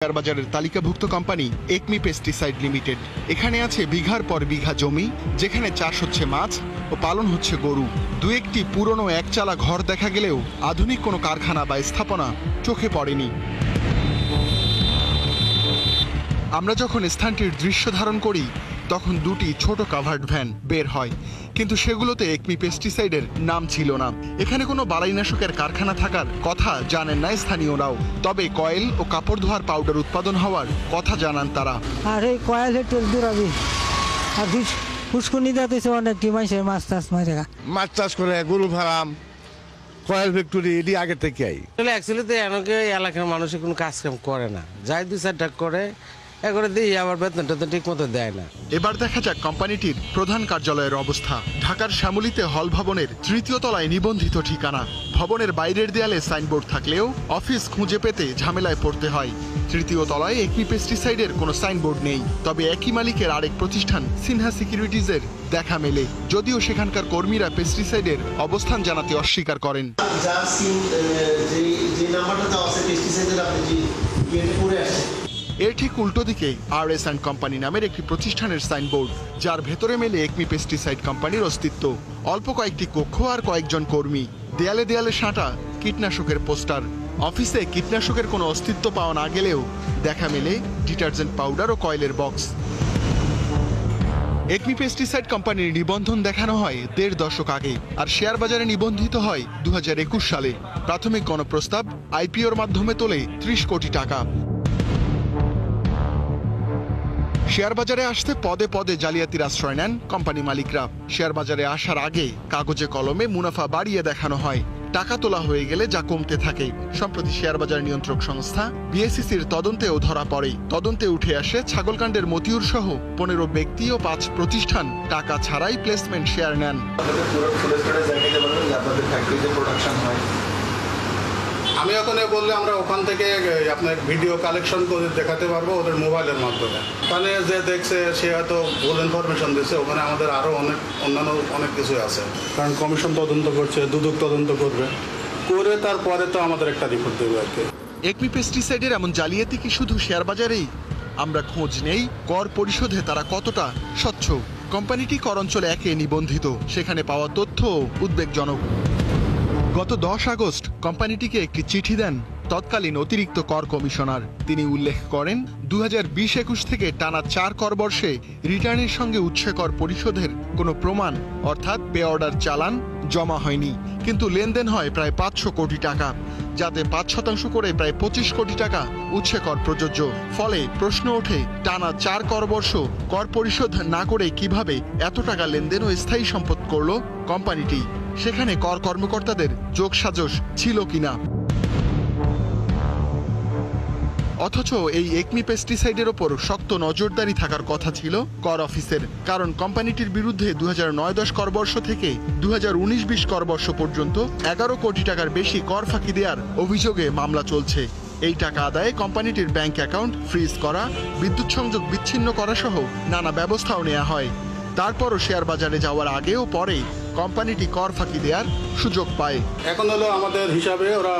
বাজারের তালিকাভুক্ত company Acme pesticide limited. এখানে আছে বিঘার পর বিঘা জমি, যেখানে চাষ হচ্ছে মাছ ও পালন হচ্ছে গরু। দু একটি পুরনো একচালা ঘর দেখা গেলেও আধুনিক কোনো কারখানা বা স্থাপনা চোখে পড়েনি। আমরা যখন স্থানটির দৃশ্য ধারণ করি তখন দুটি ছোট কাভার্ড ভ্যান বের হয়, কিন্তু সেগুলোতে একমি পেস্টিসাইডের নাম ছিল না। এখানে কোনো বালাইনাশকের কারখানা থাকার কথা জানেন না স্থানীয়রাও, তবে কয়েল ও কাপড় ধোয়ার পাউডার উৎপাদন হওয়ার কথা জানান তারা। আর এই কয়েলের তেল দূরাবি আর ফুসকুনি দিতেছে অনেক কি মানুষের মাছ চাষ করে গরু ফার্ম কয়েল ফ্যাক্টরি এটি আগে থেকে অ্যাকচুয়ালি এলাকার মানুষ কোনো কাজ কাম করে না, যাই দু চারটা করে এবারে দিই আবার বেতনটা তো ঠিক মতো দেয় না। এবার দেখা যাক কোম্পানিটির প্রধান কার্যালয়ের অবস্থা। ঢাকার শ্যামলীতে হল ভবনের তৃতীয় তলায় নিবন্ধিত ঠিকানা। ভবনের বাইরের দেয়ালে সাইনবোর্ড থাকলেও অফিস খুঁজে পেতে ঝামেলায় পড়তে হয়। তৃতীয় তলায় একমি পেস্টিসাইডের কোনো সাইনবোর্ড নেই, তবে একই মালিকের আরেক প্রতিষ্ঠান সিনহা সিকিউরিটিজের দেখা মেলে, যদিও সেখানকার কর্মীরা পেস্টিসাইডের অবস্থান জানাতে অস্বীকার করেন। এর ঠিক উল্টো দিকে RS অ্যান্ড কোম্পানি নামের একটি প্রতিষ্ঠানের সাইনবোর্ড, যার ভেতরে মেলে একমি পেস্টিসাইড কোম্পানির অস্তিত্ব। অল্প কয়েকটি কক্ষ আর কয়েকজন কর্মী, দেয়ালে দেয়ালে সাঁটা কীটনাশকের পোস্টার। অফিসে কীটনাশকের কোনো অস্তিত্ব পাওয়া না গেলেও দেখা মেলে ডিটারজেন্ট পাউডার ও কয়েলের বক্স। একমি পেস্টিসাইড কোম্পানির নিবন্ধন দেখানো হয় ১.৫ দশক আগে, আর শেয়ার বাজারে নিবন্ধিত হয় ২০২১ সালে। প্রাথমিক গণপ্রস্তাব IPOর মাধ্যমে তোলে ৩০ কোটি টাকা। শেয়ার বাজারে আসতে পদে পদে জালিয়াতির আশ্রয় নেন কোম্পানি মালিকরা। শেয়ার বাজারে আসার আগে কাগজে কলমে মুনাফা বাড়িয়ে দেখানো হয়, টাকা তোলা হয়ে গেলে যা কমতে থাকে। সম্প্রতি শেয়ার বাজার নিয়ন্ত্রক সংস্থা BSECর তদন্তেও ধরা পড়ে। তদন্তে উঠে আসে ছাগলকাণ্ডের মতিউর সহ ১৫ ব্যক্তি ও ৫ প্রতিষ্ঠান টাকা ছাড়াই প্লেসমেন্ট শেয়ার নেন। আমি ওখানে বললে আমরা ওখান থেকে আপনার ভিডিও কালেকশন করে দেখাতে পারবো ওদের মোবাইলের মাধ্যমে। ওখানে যে দেখছে সে হয়তো ভুল ইনফরমেশন দিচ্ছে, ওখানে আমাদের আরও অন্যান্য অনেক কিছু আছে। কারণ কমিশন তদন্ত করছে, দুদক তদন্ত করবে, করে তারপরে তো আমাদের একটা রিপোর্ট দেবে আর কি। একমি পেস্টিসাইডের এমন জালিয়াতি কি শুধু শেয়ার বাজারেই? আমরা খোঁজ নেই কর পরিশোধে তারা কতটা স্বচ্ছ। কোম্পানিটি কর অঞ্চল 1-এ নিবন্ধিত, সেখানে পাওয়া তথ্য উদ্বেগজনক। গত 10 আগস্ট কোম্পানিটিকে একটি চিঠি দেন তৎকালীন অতিরিক্ত কর কমিশনার। তিনি উল্লেখ করেন 2020-21 থেকে টানা 4 কর বর্ষে রিটার্নের সঙ্গে উৎসে কর পরিশোধের কোনো প্রমাণ অর্থাৎ পে অর্ডার চালান জমা হয়নি, কিন্তু লেনদেন হয় প্রায় 500 কোটি টাকা, যাতে 5% করে প্রায় 25 কোটি টাকা উৎসে কর প্রযোজ্য। ফলে প্রশ্ন ওঠে, টানা 4 কর বর্ষ কর পরিশোধ না করে কিভাবে এত টাকা লেনদেন ও স্থায়ী সম্পদ করল কোম্পানিটি? সেখানে কর কর্মকর্তাদের যোগসাজশ ছিল কিনা? অথচ এই একমি পেস্টিসাইডের ওপর শক্ত নজরদারি থাকার কথা ছিল কর অফিসের, কারণ কোম্পানিটির বিরুদ্ধে 2009-10 করবর্ষ থেকে 2019-20 করবর্ষ পর্যন্ত 11 কোটি টাকার বেশি কর ফাঁকি দেওয়ার অভিযোগে মামলা চলছে। এই টাকা আদায়ে কোম্পানিটির ব্যাংক অ্যাকাউন্ট ফ্রিজ করা, বিদ্যুৎ সংযোগ বিচ্ছিন্ন করা সহ নানা ব্যবস্থাও নেওয়া হয়। তারপরও শেয়ার বাজারে যাওয়ার আগে ও পরে কোম্পানিটি কর ফাঁকি দেওয়ার সুযোগ পায়। এখন হলো আমাদের হিসাবে ওরা